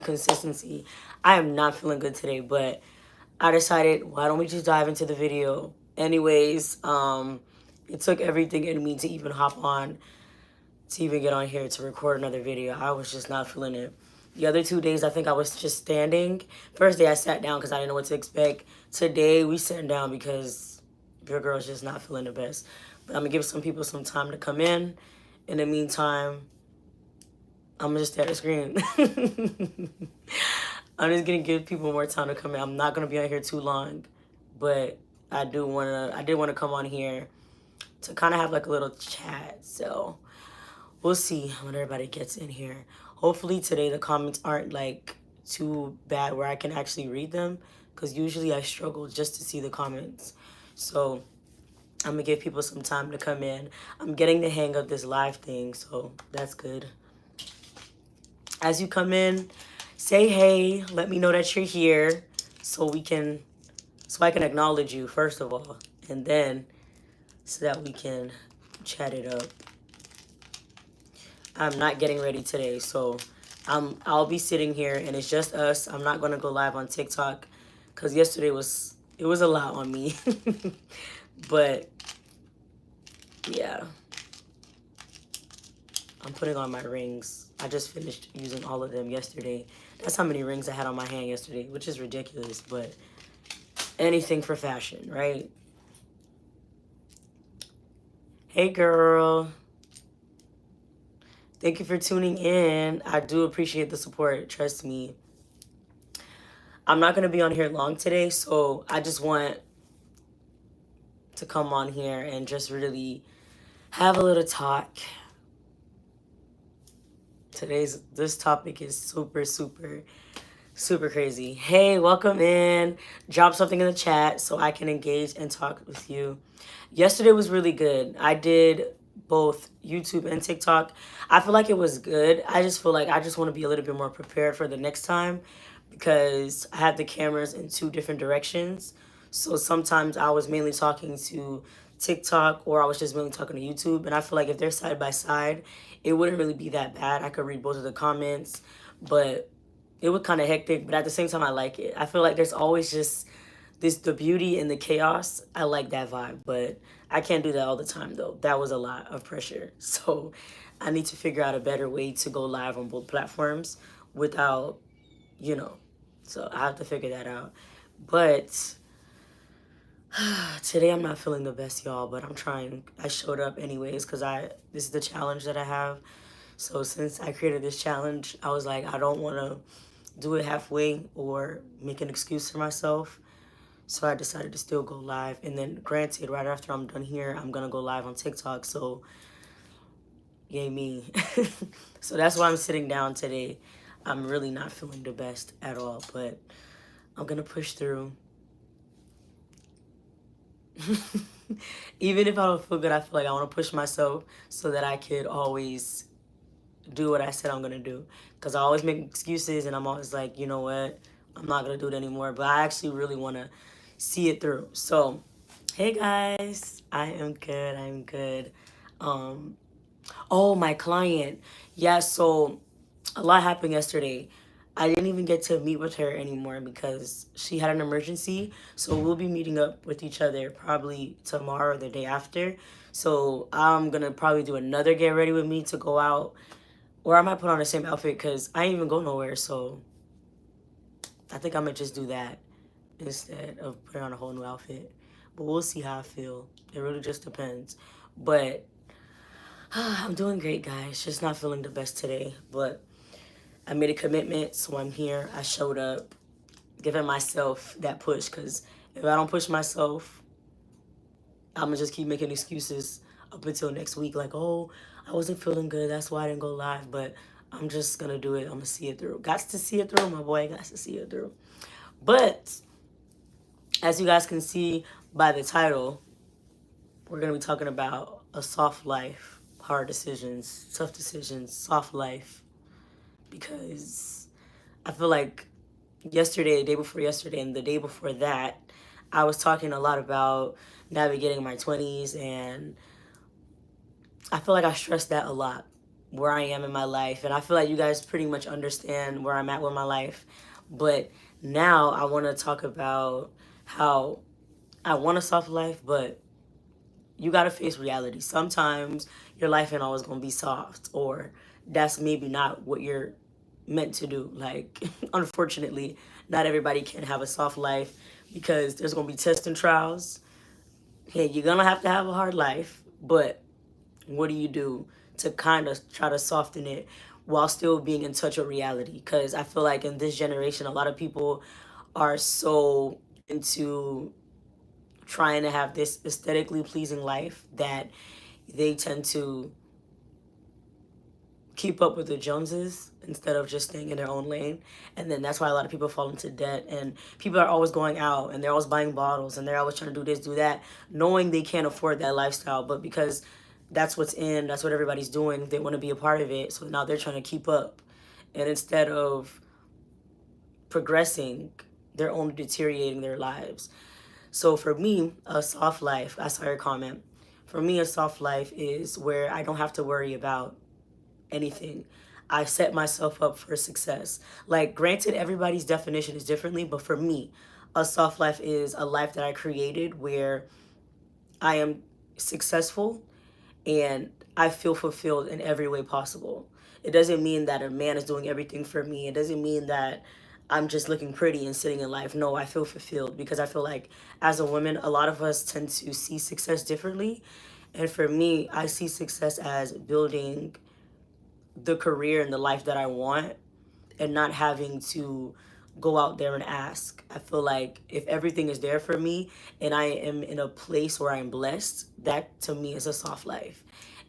consistency. I am not feeling good today, but I decided, why don't we just dive into the video? Anyways, it took everything in me to even hop on, to even get on here to record another video. I was just not feeling it. The other 2 days, I think I was just standing. First day I sat down because I didn't know what to expect. Today we sat down because your girl's just not feeling the best. But I'm gonna give some people some time to come in. In the meantime, I'm gonna just stare at the screen. I'm just gonna give people more time to come in. I'm not gonna be on here too long, but I did wanna come on here to kind of have like a little chat. So we'll see when everybody gets in here. Hopefully today the comments aren't like too bad where I can actually read them, because usually I struggle just to see the comments. So I'm gonna give people some time to come in. I'm getting the hang of this live thing, so that's good. As you come in, say hey, let me know that you're here so I can acknowledge you first of all, and then so that we can chat it up. I'm not getting ready today, so I'll be sitting here and it's just us. I'm not gonna go live on TikTok because yesterday it was a lot on me. But yeah, I'm putting on my rings. I just finished using all of them yesterday. That's how many rings I had on my hand yesterday, which is ridiculous, but anything for fashion, right? Hey girl. Thank you for tuning in. I do appreciate the support, trust me. I'm not going to be on here long today, so I just want to come on here and just really have a little talk. This topic is super crazy. Hey, welcome in. Drop something in the chat so I can engage and talk with you. Yesterday was really good. I did both YouTube and TikTok. I feel like it was good. I just feel like I just want to be a little bit more prepared for the next time, because I had the cameras in two different directions. So sometimes I was mainly talking to TikTok or I was just mainly talking to YouTube. And I feel like if they're side by side, it wouldn't really be that bad. I could read both of the comments, but it was kind of hectic. But at the same time, I like it. I feel like there's always just the beauty and the chaos. I like that vibe, but I can't do that all the time though. That was a lot of pressure. So I need to figure out a better way to go live on both platforms without, so I have to figure that out. But today I'm not feeling the best, y'all, but I'm trying. I showed up anyways because this is the challenge that I have. So since I created this challenge, I was like, I don't want to do it halfway or make an excuse for myself. So I decided to still go live. And then granted, right after I'm done here, I'm going to go live on TikTok. So yay me. So that's why I'm sitting down today. I'm really not feeling the best at all, but I'm going to push through. Even if I don't feel good, I feel like I want to push myself so that I could always do what I said I'm going to do. Because I always make excuses and I'm always like, you know what? I'm not going to do it anymore. But I actually really want to see it through. So, hey guys. I am good. I'm good. Oh, my client. Yeah, so a lot happened yesterday. I didn't even get to meet with her anymore because she had an emergency. So we'll be meeting up with each other probably tomorrow or the day after. So I'm going to probably do another get ready with me to go out. Or I might put on the same outfit because I ain't even go nowhere. So I think I'm going to just do that instead of putting on a whole new outfit. But we'll see how I feel. It really just depends. But I'm doing great, guys. Just not feeling the best today. But I made a commitment, so I'm here. I showed up, giving myself that push, because if I don't push myself, I'm going to just keep making excuses up until next week. Like, oh, I wasn't feeling good. That's why I didn't go live. But I'm just going to do it. I'm going to see it through. Got to see it through, my boy. Got to see it through. But as you guys can see by the title, we're going to be talking about a soft life, hard decisions, tough decisions, soft life. Because I feel like yesterday, the day before yesterday, and the day before that, I was talking a lot about navigating my 20s, and I feel like I stressed that a lot. where I am in my life. And I feel like you guys pretty much understand where I'm at with my life. But now I want to talk about how I want a soft life, but you got to face reality. Sometimes your life ain't always going to be soft, or that's maybe not what you're meant to do. Like, unfortunately, not everybody can have a soft life because there's going to be tests and trials. Hey, you're going to have a hard life, but what do you do to kind of try to soften it while still being in touch with reality? Because I feel like in this generation, a lot of people are so into trying to have this aesthetically pleasing life that they tend to keep up with the Joneses instead of just staying in their own lane. And then that's why a lot of people fall into debt, and people are always going out and they're always buying bottles and they're always trying to do this, do that, knowing they can't afford that lifestyle, but because that's what's in, that's what everybody's doing, they want to be a part of it. So now they're trying to keep up. And instead of progressing, they're only deteriorating their lives. So for me, a soft life, I saw your comment. For me, a soft life is where I don't have to worry about anything. I set myself up for success. Like, granted, everybody's definition is differently, but for me, a soft life is a life that I created where I am successful and I feel fulfilled in every way possible. It doesn't mean that a man is doing everything for me. It doesn't mean that I'm just looking pretty and sitting in life. No, I feel fulfilled because I feel like as a woman, a lot of us tend to see success differently. And for me, I see success as building the career and the life that I want and not having to go out there and ask. I feel like if everything is there for me and I am in a place where I'm blessed, that to me is a soft life.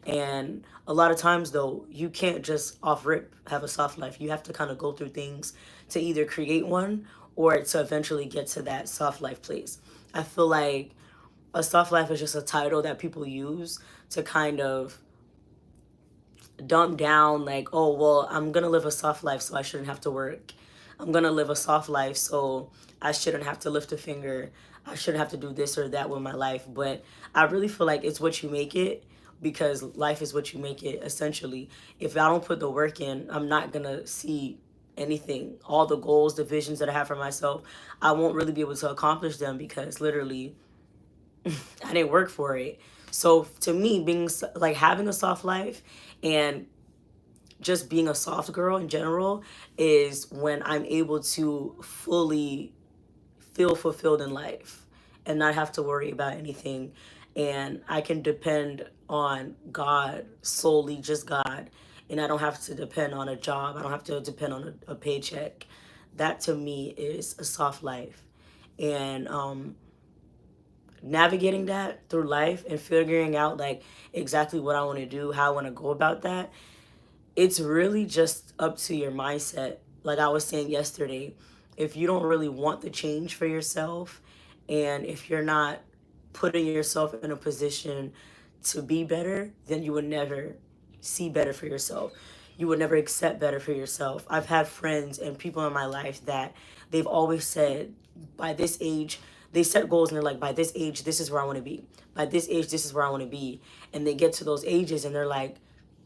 And a lot of times though, you can't just off rip have a soft life. You have to kind of go through things to either create one or to eventually get to that soft life place. I feel like a soft life is just a title that people use to kind of dumb down, like, oh, well, I'm gonna live a soft life, so I shouldn't have to work. I'm gonna live a soft life, so I shouldn't have to lift a finger. I shouldn't have to do this or that with my life. But I really feel like it's what you make it, because life is what you make it, essentially. If I don't put the work in, I'm not gonna see anything. All the goals, the visions that I have for myself, I won't really be able to accomplish them because literally I didn't work for it. So to me, being like having a soft life and just being a soft girl in general is when I'm able to fully feel fulfilled in life and not have to worry about anything. And I can depend on God solely, just God. And I don't have to depend on a job. I don't have to depend on a paycheck. That to me is a soft life. And navigating that through life and figuring out like exactly what I want to do, how I want to go about that, it's really just up to your mindset. Like I was saying yesterday, if you don't really want the change for yourself and if you're not putting yourself in a position to be better, then you would never see better for yourself. You would never accept better for yourself. I've had friends and people in my life that they've always said, by this age, they set goals and they're like, by this age, this is where I want to be. By this age, this is where I want to be. And they get to those ages and they're like,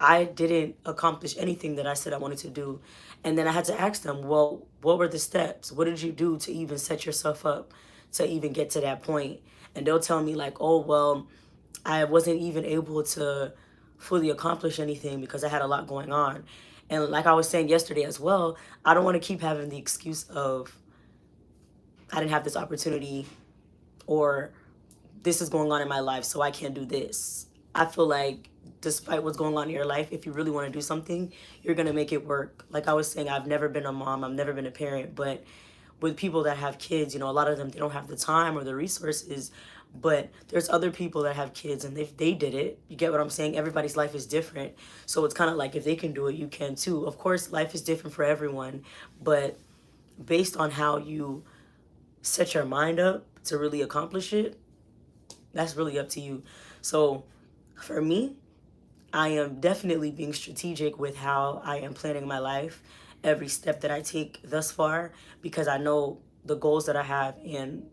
I didn't accomplish anything that I said I wanted to do. And then I had to ask them, well, what were the steps? What did you do to even set yourself up to even get to that point? And they'll tell me like, oh, well, I wasn't even able to fully accomplish anything because I had a lot going on. And like I was saying yesterday as well, I don't want to keep having the excuse of I didn't have this opportunity or this is going on in my life, so I can't do this. I feel like despite what's going on in your life, if you really want to do something, you're going to make it work. Like I was saying, I've never been a mom, I've never been a parent, but with people that have kids, you know, a lot of them, they don't have the time or the resources, but there's other people that have kids and if they did it, you get what I'm saying? Everybody's life is different. So it's kind of like if they can do it, you can too. Of course, life is different for everyone, but based on how you set your mind up to really accomplish it, that's really up to you. So for me, I am definitely being strategic with how I am planning my life, every step that I take thus far, because I know the goals that I have and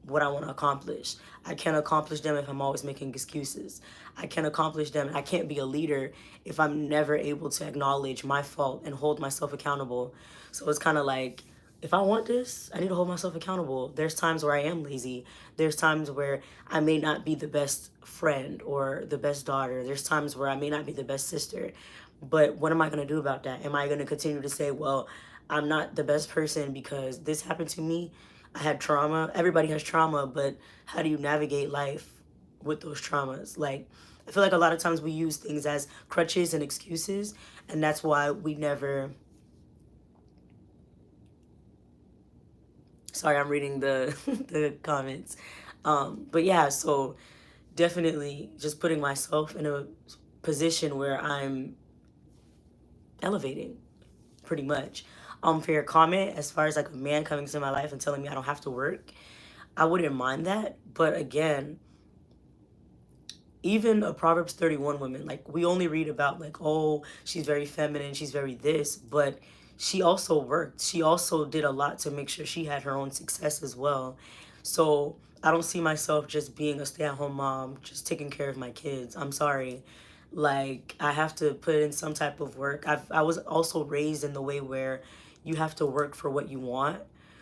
what I want to accomplish. I can't accomplish them if I'm always making excuses. I can't accomplish them. I can't be a leader if I'm never able to acknowledge my fault and hold myself accountable. So it's kind of like, if I want this, I need to hold myself accountable. There's times where I am lazy. There's times where I may not be the best friend or the best daughter. There's times where I may not be the best sister. But what am I going to do about that? Am I going to continue to say, well, I'm not the best person because this happened to me? I had trauma. Everybody has trauma, but how do you navigate life with those traumas? Like, I feel like a lot of times we use things as crutches and excuses, and that's why we never. Sorry, I'm reading the the comments. But yeah, so definitely just putting myself in a position where I'm elevating, pretty much. For your comment, as far as like a man coming to my life and telling me I don't have to work, I wouldn't mind that. But again, even a Proverbs 31 woman, like we only read about like, oh, she's very feminine, she's very this, but she also worked. She also did a lot to make sure she had her own success as well. So I don't see myself just being a stay-at-home mom, just taking care of my kids. I'm sorry. Like I have to put in some type of work. I was also raised in the way where you have to work for what you want.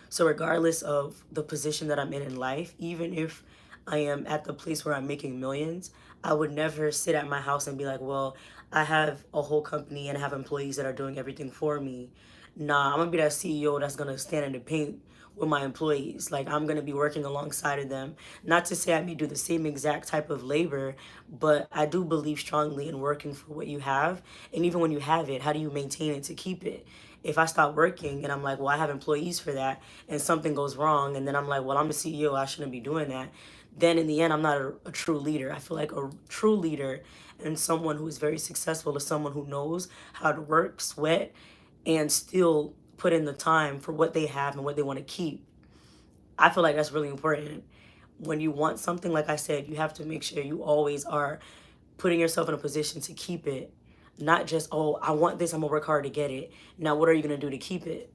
So regardless of the position that I'm in life, even if I am at the place where I'm making millions, I would never sit at my house and be like, well, I have a whole company and I have employees that are doing everything for me. Nah, I'm gonna be that CEO that's gonna stand in the paint with my employees. Like I'm gonna be working alongside of them. Not to say I may do the same exact type of labor, but I do believe strongly in working for what you have. And even when you have it, how do you maintain it to keep it? If I stop working and I'm like, well, I have employees for that, and something goes wrong, and then I'm like, well, I'm the CEO, I shouldn't be doing that, then in the end, I'm not a true leader. I feel like a true leader and someone who is very successful is someone who knows how to work, sweat, and still put in the time for what they have and what they want to keep. I feel like that's really important. When you want something, like I said, you have to make sure you always are putting yourself in a position to keep it. Not just, oh, I want this, I'm gonna work hard to get it. Now, what are you gonna do to keep it?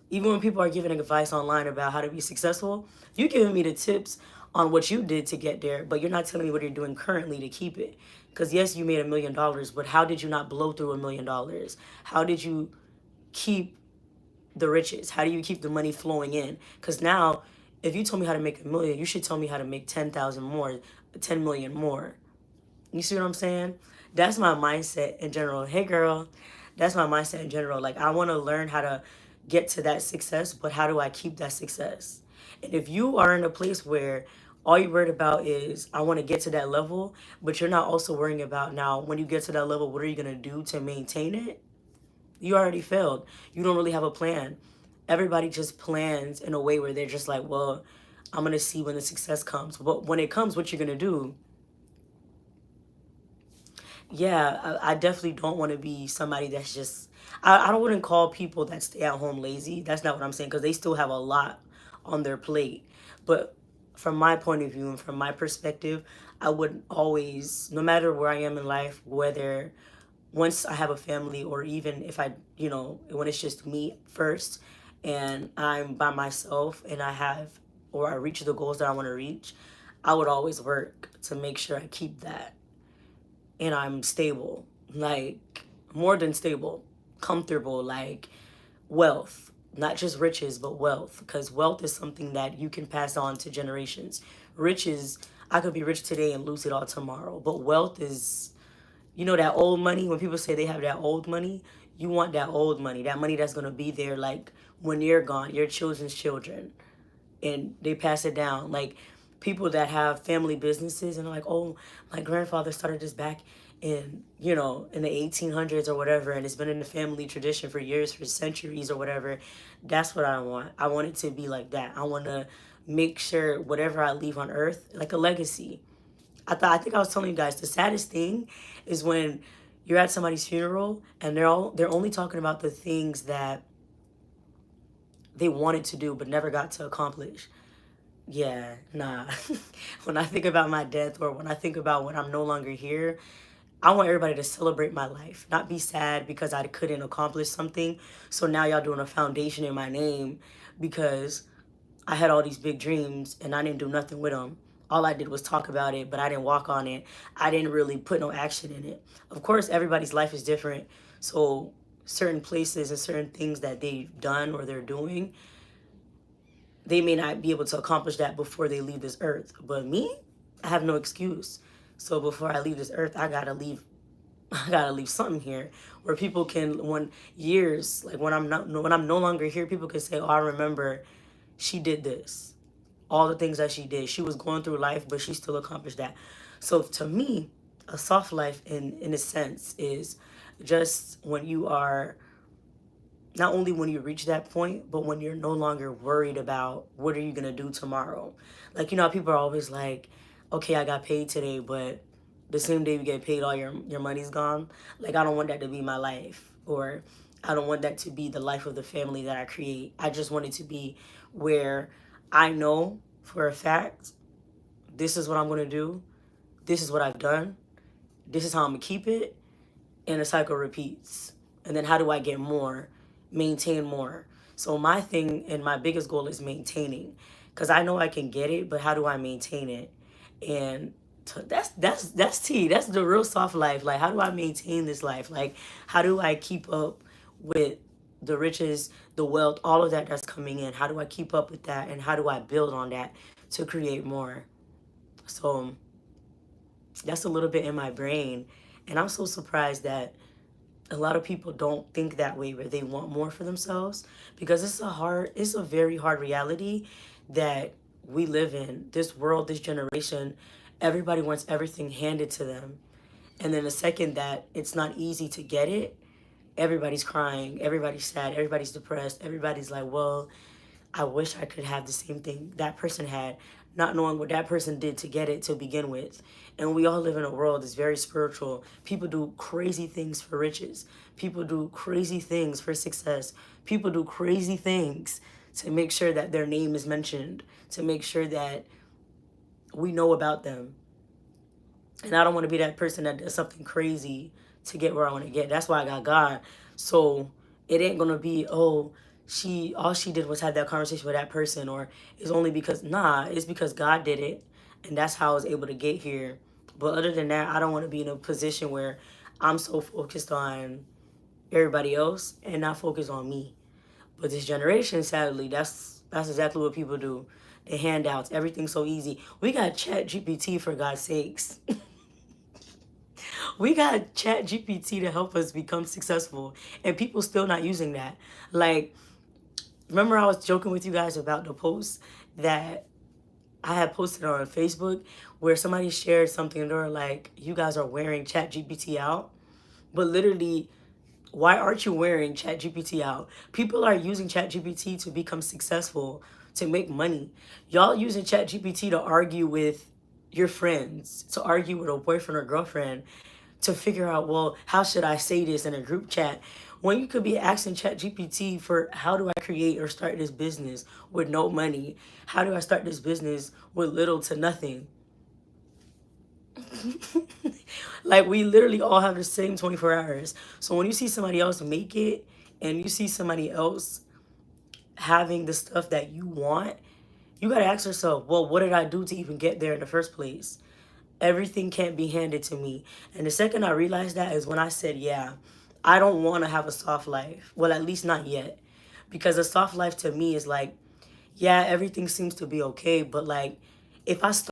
Even when people are giving advice online about how to be successful, you're giving me the tips on what you did to get there, but you're not telling me what you're doing currently to keep it. Because yes, you made $1 million, but how did you not blow through $1 million? How did you keep the riches? How do you keep the money flowing in? Because now, if you told me how to make 1 million, you should tell me how to make 10,000 more, 10 million more. You see what I'm saying? That's my mindset in general. Hey, girl, that's my mindset in general. Like, I want to learn how to get to that success, but how do I keep that success? And if you are in a place where all you're worried about is, I want to get to that level, but you're not also worrying about now, when you get to that level, what are you going to do to maintain it? You already failed. You don't really have a plan. Everybody just plans in a way where they're just like, well, I'm going to see when the success comes. But when it comes, what you're going to do? Yeah, I definitely don't want to be somebody that's just. I wouldn't call people that stay at home lazy. That's not what I'm saying because they still have a lot on their plate. But from my point of view and from my perspective, I would always, no matter where I am in life, whether once I have a family or even if I, when it's just me first and I'm by myself and I have, or I reach the goals that I want to reach, I would always work to make sure I keep that and I'm stable, like more than stable, comfortable, like wealth, not just riches, but wealth, because wealth is something that you can pass on to generations. Riches, I could be rich today and lose it all tomorrow, but wealth is, that old money. When people say they have that old money, you want that old money, that money that's going to be there like when you're gone, your children's children, and they pass it down. Like people that have family businesses and are like, oh, my grandfather started this back in the 1800s or whatever, and it's been in the family tradition for years, for centuries or whatever. That's what I want. I want it to be like that. I want to make sure whatever I leave on earth, like a legacy. I think I was telling you guys the saddest thing is when you're at somebody's funeral and they're only talking about the things that they wanted to do but never got to accomplish. Yeah, nah. When I think about my death or when I think about when I'm no longer here, I want everybody to celebrate my life, not be sad because I couldn't accomplish something. So now y'all doing a foundation in my name because I had all these big dreams and I didn't do nothing with them. All I did was talk about it, but I didn't walk on it. I didn't really put no action in it. Of course, everybody's life is different. So certain places and certain things that they've done or they're doing, they may not be able to accomplish that before they leave this earth. But me, I have no excuse. So before I leave this earth, I gotta leave something here where people can, when years, like when I'm no longer here, people can say, oh, I remember she did this, all the things that she did. She was going through life, but she still accomplished that. So to me, a soft life in a sense is just when you are, not only when you reach that point, but when you're no longer worried about what are you gonna do tomorrow. Like, you know, people are always like, okay, I got paid today, but the same day you get paid, all your money's gone. Like, I don't want that to be my life, or I don't want that to be the life of the family that I create. I just want it to be where I know for a fact this is what I'm gonna do, this is what I've done, this is how I'm gonna keep it, and the cycle repeats. And then how do I get more, maintain more? So my thing and my biggest goal is maintaining, because I know I can get it, but how do I maintain it? And that's T. That's the real soft life. Like, how do I maintain this life? Like, how do I keep up with the riches, the wealth, all of that that's coming in? How do I keep up with that, and how do I build on that to create more? So that's a little bit in my brain, and I'm so surprised that a lot of people don't think that way, where they want more for themselves, because it's a very hard reality that we live in. This world, this generation, everybody wants everything handed to them. And then the second that it's not easy to get it, everybody's crying, everybody's sad, everybody's depressed, everybody's like, well, I wish I could have the same thing that person had, not knowing what that person did to get it to begin with. And we all live in a world that's very spiritual. People do crazy things for riches. People do crazy things for success. People do crazy things to make sure that their name is mentioned, to make sure that we know about them. And I don't want to be that person that does something crazy to get where I want to get. That's why I got God. So it ain't gonna be, oh, all she did was have that conversation with that person, or it's only because, nah, it's because God did it, and that's how I was able to get here. But other than that, I don't want to be in a position where I'm so focused on everybody else and not focused on me. But this generation, sadly, that's exactly what people do. The handouts, everything's so easy. We got Chat GPT, for God's sakes. We got Chat GPT to help us become successful, and people still not using that. Like, remember I was joking with you guys about the post that I had posted on Facebook, where somebody shared something and they were like, you guys are wearing Chat GPT out. But literally, why aren't you wearing Chat GPT out? People are using Chat GPT to become successful, to make money. Y'all using Chat GPT to argue with your friends, to argue with a boyfriend or girlfriend, to figure out, well, how should I say this in a group chat? When you could be asking Chat GPT for, how do I create or start this business with no money? How do I start this business with little to nothing? Like, we literally all have the same 24 hours. So when you see somebody else make it, and you see somebody else having the stuff that you want, you got to ask yourself, well, what did I do to even get there in the first place? Everything can't be handed to me. And the second I realized that is when I said, yeah, I don't want to have a soft life. Well, at least not yet. Because a soft life to me is like, yeah, everything seems to be okay, but like, if I start